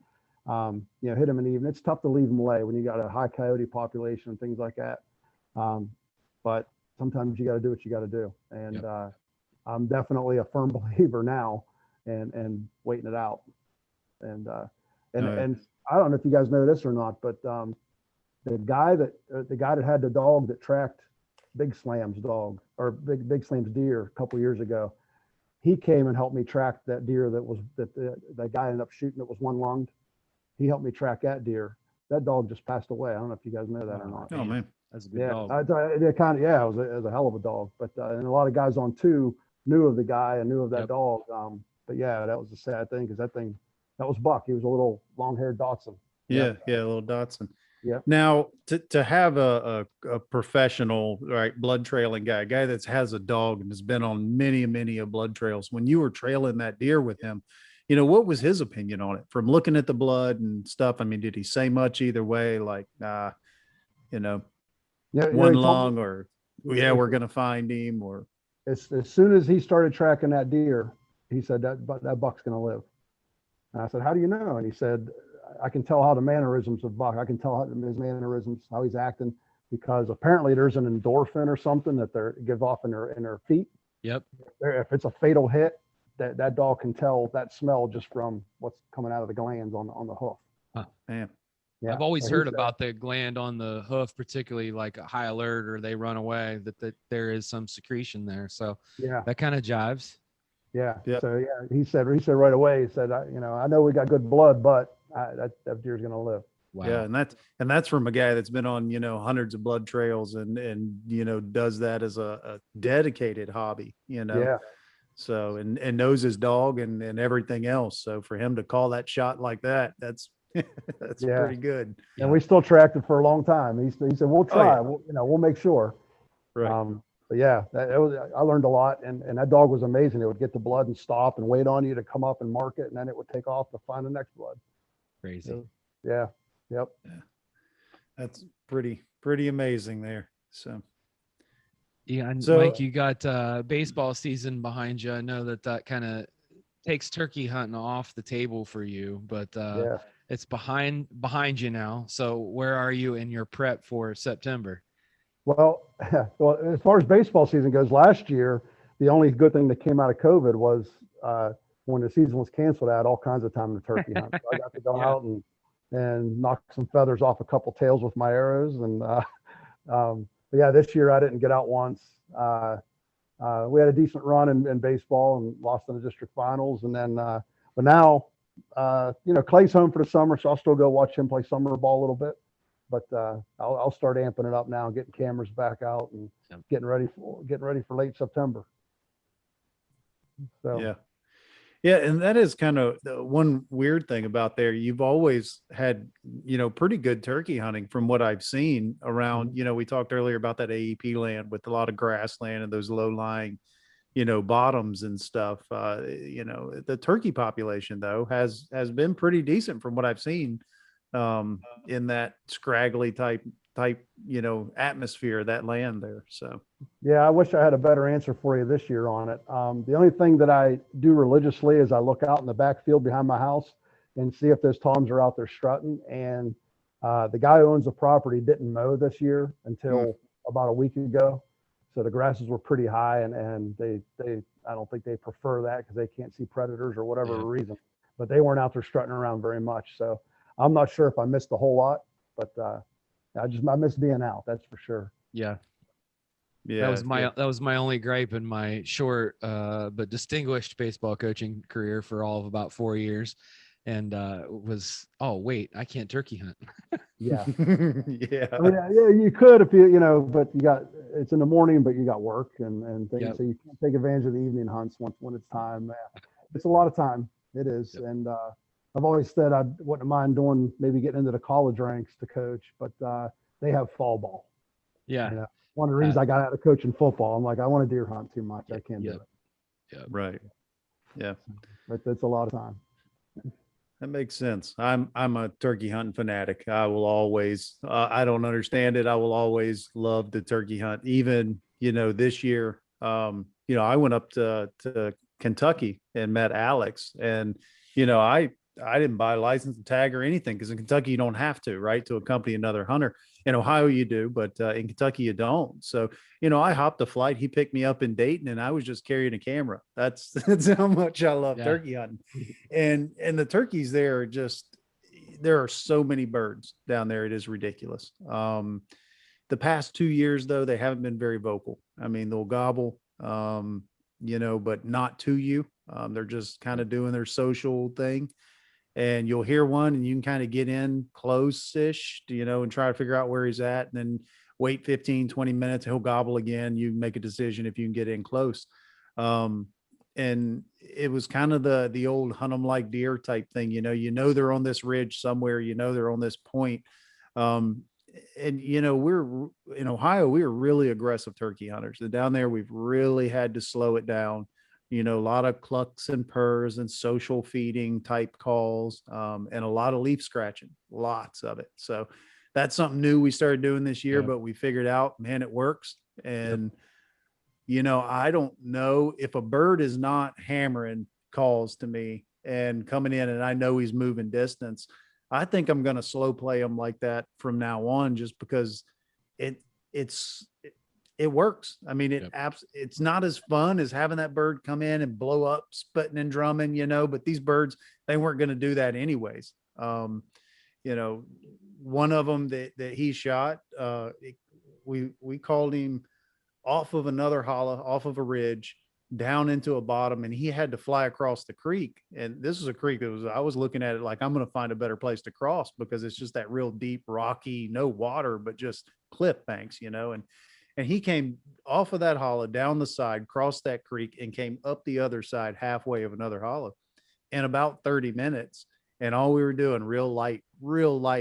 Speaker 2: you know, hit him in the evening. It's tough to leave him lay when you got a high coyote population and things like that. But sometimes you got to do what you got to do. And I'm definitely a firm believer now, and waiting it out. And I don't know if you guys know this or not, but the guy that had the dog that tracked Big Slam's dog, or Big Slam's deer a couple years ago, he came and helped me track that deer that the guy ended up shooting that was one lunged. He helped me track that deer. That dog just passed away. I don't know if you guys know that or not.
Speaker 3: Oh man,
Speaker 1: that's a good dog.
Speaker 2: It was a hell of a dog. But and a lot of guys on two knew of the guy and knew of that dog. But yeah, that was a sad thing, because that was Buck. He was a little long-haired Dotson.
Speaker 3: Yeah, a little Dotson.
Speaker 2: Yeah.
Speaker 3: Now, to have a professional, right, blood trailing guy, a guy that has a dog and has been on many of blood trails, when you were trailing that deer with him, you know, what was his opinion on it from looking at the blood and stuff? I mean, did he say much either way? Like, you know, one lung, or we're going to find him, or
Speaker 2: as soon as he started tracking that deer, he said that buck's going to live. And I said, "How do you know?" And he said, "I can tell how the mannerisms of Buck. I can tell his mannerisms, how he's acting, because apparently there's an endorphin or something that they give off in their feet.
Speaker 1: Yep.
Speaker 2: If it's a fatal hit, that dog can tell that smell just from what's coming out of the glands on the hoof."
Speaker 3: Man.
Speaker 2: Yeah.
Speaker 1: I've always
Speaker 2: So he
Speaker 1: heard
Speaker 2: said,
Speaker 1: about the gland on the hoof, particularly like a high alert or they run away, that there is some secretion there. So
Speaker 2: yeah.
Speaker 1: that kind of jives.
Speaker 2: Yeah.
Speaker 3: Yep.
Speaker 2: So yeah, he said right away, he said, I know we got good blood, but that deer's going to live.
Speaker 1: Wow.
Speaker 3: Yeah, and that's from a guy that's been on, hundreds of blood trails and does that as a dedicated hobby,
Speaker 2: Yeah.
Speaker 3: So and knows his dog and everything else. So for him to call that shot like that, that's that's
Speaker 2: Yeah.
Speaker 3: pretty good.
Speaker 2: And
Speaker 1: Yeah.
Speaker 2: we still tracked it for a long time. He said, we'll
Speaker 3: Oh,
Speaker 2: try.
Speaker 3: yeah.
Speaker 2: We'll make sure.
Speaker 3: Right.
Speaker 2: But yeah, I learned a lot, and that dog was amazing. It would get the blood and stop and wait on you to come up and mark it, and then it would take off to find the next blood.
Speaker 1: Crazy.
Speaker 2: Yeah. Yep.
Speaker 3: That's pretty amazing there. So
Speaker 1: Yeah. And
Speaker 3: So-
Speaker 1: Mike, you got baseball season behind you. I know that kind of takes turkey hunting off the table for you, but
Speaker 2: Yeah.
Speaker 1: it's behind you now. So where are you in your prep for September?
Speaker 2: Well, as far as baseball season goes, last year, the only good thing that came out of COVID was when the season was canceled, I had all kinds of time to turkey hunt. So I got to go
Speaker 1: Yeah.
Speaker 2: out and knock some feathers off a couple tails with my arrows. And but yeah, this year I didn't get out once. We had a decent run in baseball and lost in the district finals. And then, but now, Clay's home for the summer, so I'll still go watch him play summer ball a little bit. But I'll start amping it up now, getting cameras back out and getting ready for late September. So
Speaker 3: yeah, and that is kind of the one weird thing about there. You've always had pretty good turkey hunting from what I've seen around. We talked earlier about that AEP land with a lot of grassland and those low lying bottoms and stuff. The turkey population though has been pretty decent from what I've seen in that scraggly type atmosphere, that land there. So
Speaker 2: yeah, I wish I had a better answer for you this year on it. The only thing that I do religiously is I look out in the backfield behind my house and see if those toms are out there strutting. And the guy who owns the property didn't mow this year until about a week ago. So the grasses were pretty high, and they I don't think they prefer that because they can't see predators or whatever reason. But they weren't out there strutting around very much. So I'm not sure if I missed a whole lot, but I missed being out. That's for sure.
Speaker 1: Yeah.
Speaker 3: yeah,
Speaker 1: That was my only gripe in my short but distinguished baseball coaching career for all of about 4 years. And wait, I can't turkey hunt.
Speaker 2: Yeah.
Speaker 3: yeah.
Speaker 2: I mean, yeah, you could if but it's in the morning, but you got work and things.
Speaker 1: Yep.
Speaker 2: So you can't take advantage of the evening hunts when it's time. It's a lot of time. It is.
Speaker 1: Yep.
Speaker 2: And I've always said I wouldn't mind maybe getting into the college ranks to coach, but they have fall ball.
Speaker 1: Yeah.
Speaker 2: One of the reasons I got out of coaching football, I'm like, I want to deer hunt too much. I can't do it.
Speaker 1: Yeah.
Speaker 3: Right. Yeah.
Speaker 2: But that's a lot of time.
Speaker 3: That makes sense. I'm a turkey hunting fanatic. I will always, I don't understand it. I will always love the turkey hunt. Even, this year, I went up to Kentucky and met Alex, and, I didn't buy a license and tag or anything because in Kentucky you don't have to, right, to accompany another hunter. In Ohio you do, but in Kentucky you don't. So, I hopped a flight. He picked me up in Dayton, and I was just carrying a camera. That's how much I love turkey hunting. And the turkeys there there are so many birds down there. It is ridiculous. The past 2 years though, they haven't been very vocal. I mean, they'll gobble, but not to you. They're just kind of doing their social thing. And you'll hear one and you can kind of get in close-ish, and try to figure out where he's at, and then wait 15, 20 minutes. He'll gobble again. You make a decision if you can get in close. And it was kind of the old hunt 'em like deer type thing. They're on this ridge somewhere, they're on this point. And, we're in Ohio, we are really aggressive turkey hunters. And down there, we've really had to slow it down. A lot of clucks and purrs and social feeding type calls, and a lot of leaf scratching, lots of it. So that's something new we started doing this year, but we figured out, man, it works. And, I don't know if a bird is not hammering calls to me and coming in and I know he's moving distance. I think I'm going to slow play him like that from now on, just because it works. I mean, it's not as fun as having that bird come in and blow up, spitting and drumming, but these birds, they weren't going to do that anyways. one of them that he shot, we called him off of another hollow, off of a ridge, down into a bottom, and he had to fly across the creek. And this was a creek that I was looking at it like, I'm going to find a better place to cross, because it's just that real deep, rocky, no water, but just cliff banks, and he came off of that hollow, down the side, crossed that creek, and came up the other side halfway of another hollow in about 30 minutes. And all we were doing, real light,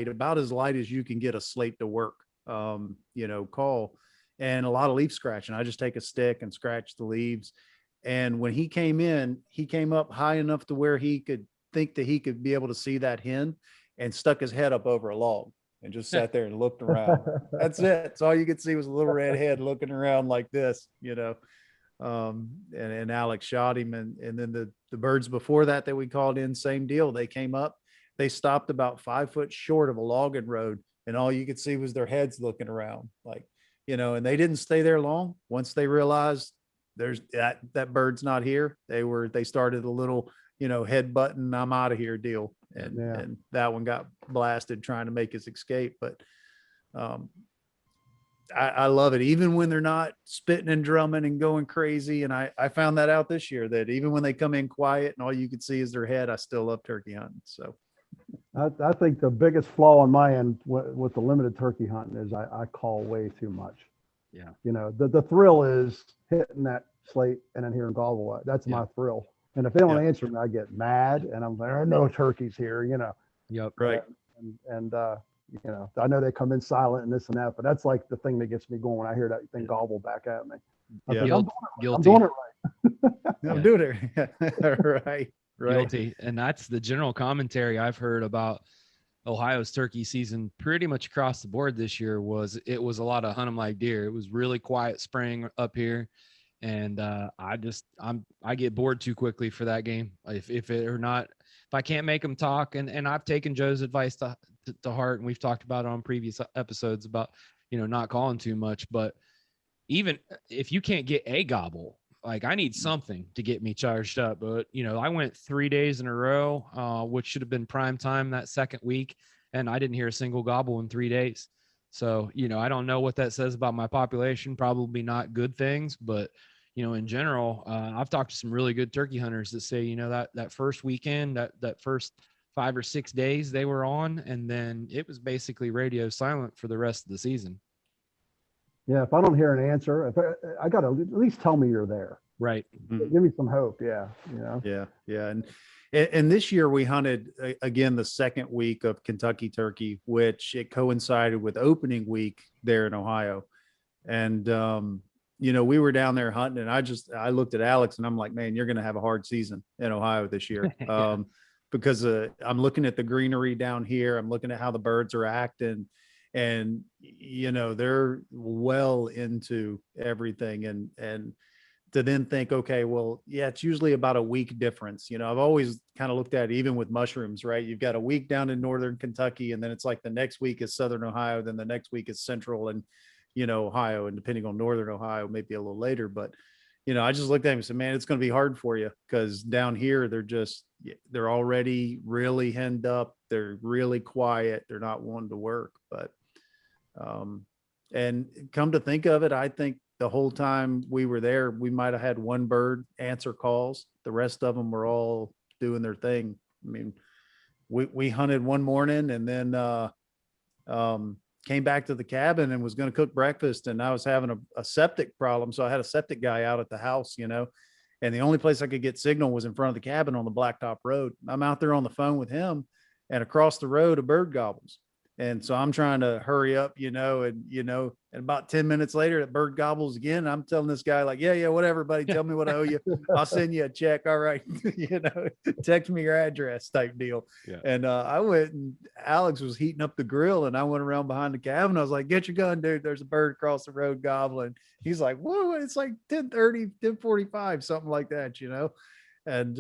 Speaker 3: about as light as you can get a slate to work, call, and a lot of leaf scratching. I just take a stick and scratch the leaves. And when he came in, he came up high enough to where he could think that he could be able to see that hen, and stuck his head up over a log and just sat there and looked around. That's it. So all you could see was a little red head looking around like this, and Alex shot him. And then the birds before that we called in, same deal. They came up, they stopped about 5 foot short of a logging road, and all you could see was their heads looking around, like, and they didn't stay there long. Once they realized there's that bird's not here, they started a little, head button, I'm out of here deal. And that one got blasted trying to make his escape. But I love it, even when they're not spitting and drumming and going crazy. And I found that out this year, that even when they come in quiet and all you can see is their head, I still love turkey hunting. So
Speaker 2: I think the biggest flaw on my end with the limited turkey hunting is I call way too much.
Speaker 1: Yeah.
Speaker 2: The thrill is hitting that slate and then hearing gobble. That's my thrill. And if they don't answer me, I get mad, and I'm like, there are no turkeys here,
Speaker 1: Yep.
Speaker 3: Right.
Speaker 2: And I know they come in silent and this and that, but that's like the thing that gets me going when I hear that thing gobble back at me. I'm doing it right.
Speaker 3: I'm doing it right.
Speaker 1: Guilty. And that's the general commentary I've heard about Ohio's turkey season pretty much across the board this year. It was a lot of hunt 'em like deer. It was really quiet spring up here. And I get bored too quickly for that game. If I can't make them talk, and I've taken Joe's advice to heart, and we've talked about it on previous episodes about, not calling too much. But even if you can't get a gobble, like, I need something to get me charged up. But, I went 3 days in a row, which should have been prime time that second week, and I didn't hear a single gobble in 3 days. So, I don't know what that says about my population. Probably not good things, but, in general, I've talked to some really good turkey hunters that say, that first weekend, that first 5 or 6 days they were on, and then it was basically radio silent for the rest of the season.
Speaker 2: Yeah. If I don't hear an answer, I got to at least tell me you're there.
Speaker 1: Right.
Speaker 2: Mm-hmm. Give me some hope. Yeah.
Speaker 3: Yeah. And this year we hunted again the second week of Kentucky turkey, which it coincided with opening week there in Ohio. And, we were down there hunting, and I looked at Alex and I'm like, man, you're going to have a hard season in Ohio this year. Because I'm looking at the greenery down here. I'm looking at how the birds are acting, and, they're well into everything. And to then think, okay, well, yeah, it's usually about a week difference. I've always kind of looked at it, even with mushrooms, right? You've got a week down in northern Kentucky, and then it's like the next week is southern Ohio, then the next week is central and, Ohio, and depending on northern Ohio, maybe a little later. But, I just looked at him and said, man, it's going to be hard for you, because down here, they're already really henned up. They're really quiet. They're not wanting to work. But, and come to think of it, I think the whole time we were there, we might have had one bird answer calls. The rest of them were all doing their thing. I mean, we hunted one morning, and then came back to the cabin and was going to cook breakfast, and I was having a septic problem. So I had a septic guy out at the house, and the only place I could get signal was in front of the cabin on the blacktop road. I'm out there on the phone with him, and across the road, a bird gobbles. And so I'm trying to hurry up, and about 10 minutes later, that bird gobbles again. I'm telling this guy, like, yeah, whatever, buddy, tell me what I owe you. I'll send you a check. All right. Text me your address type deal. Yeah. And I went, and Alex was heating up the grill, and I went around behind the cabin. I was like, get your gun, dude. There's a bird across the road gobbling. He's like, whoa, it's like 10:30, 10:45, something like that, And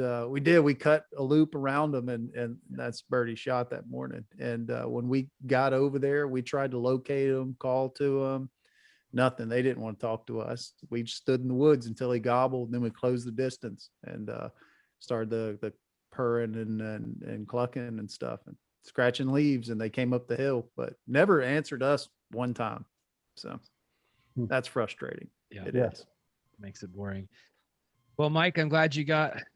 Speaker 3: we cut a loop around them, and that's birdie shot that morning. And when we got over there, we tried to locate him, call to him, nothing. They didn't want to talk to us. We just stood in the woods until he gobbled, and then we closed the distance and started the purring and clucking and stuff. And scratching leaves and they came up the hill, but never answered us one time. So that's frustrating.
Speaker 1: Yeah,
Speaker 3: it
Speaker 2: Yes.
Speaker 3: is.
Speaker 1: Makes it boring. Well, Mike, I'm glad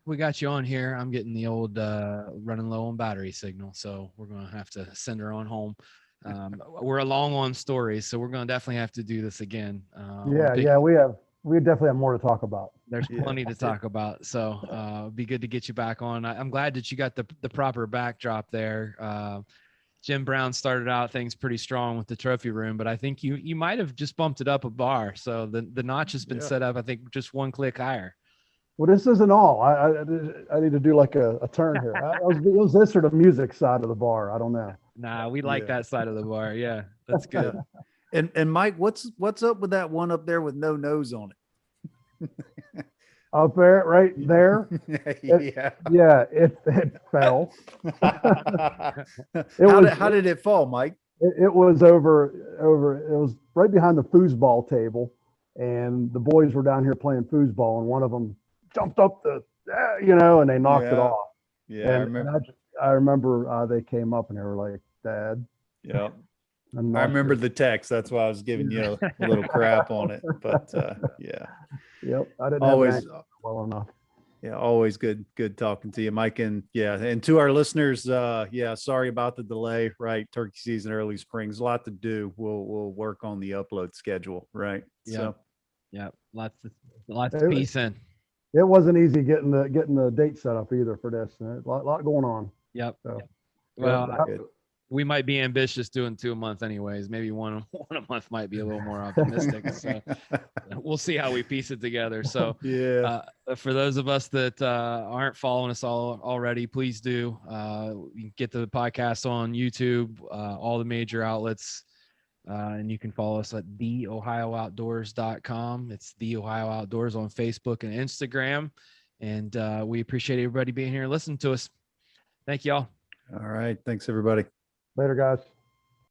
Speaker 1: we got you on here. I'm getting the old running low on battery signal, so we're gonna have to send her on home. We're a long on stories, so we're gonna definitely have to do this again.
Speaker 2: Yeah, we definitely have more to talk about.
Speaker 1: There's plenty to talk about, so it'd be good to get you back on. I'm glad that you got the proper backdrop there. Jim Brown started out things pretty strong with the trophy room, but I think you might have just bumped it up a bar. So the notch has been set up, I think, just one click higher.
Speaker 2: Well, this isn't all. I need to do like a turn here. It was this or the music side of the bar. I don't know.
Speaker 1: Nah, we like that side of the bar. Yeah, that's good.
Speaker 3: And Mike, what's up with that one up there with no nose on it?
Speaker 2: Up there, right there. It fell.
Speaker 3: How did it fall, Mike?
Speaker 2: It was over. It was right behind the foosball table, and the boys were down here playing foosball, and one of them jumped up and they knocked it off.
Speaker 3: Yeah,
Speaker 2: and I remember they came up and they were like, "Dad."
Speaker 3: Yeah. I remember the text. That's why I was giving you a little crap on it. But yeah.
Speaker 2: Yep. I didn't
Speaker 3: always
Speaker 2: well enough.
Speaker 3: Yeah, always good talking to you, Mike. And to our listeners, sorry about the delay, right? Turkey season, early spring, there's a lot to do. We'll work on the upload schedule, right?
Speaker 1: Yeah.
Speaker 3: So
Speaker 1: yeah, lots of piece in.
Speaker 2: It wasn't easy getting the date set up either for this. A lot going on.
Speaker 1: Yep.
Speaker 2: So,
Speaker 1: well, we might be ambitious doing 2 a month anyways. Maybe one a month might be a little more optimistic. So we'll see how we piece it together. So for those of us that aren't following us already, please do. You can get the podcast on YouTube, all the major outlets. And you can follow us at theohiooutdoors.com. It's The Ohio Outdoors on Facebook and Instagram. And we appreciate everybody being here and listening to us. Thank y'all.
Speaker 3: All right. Thanks, everybody.
Speaker 2: Later, guys.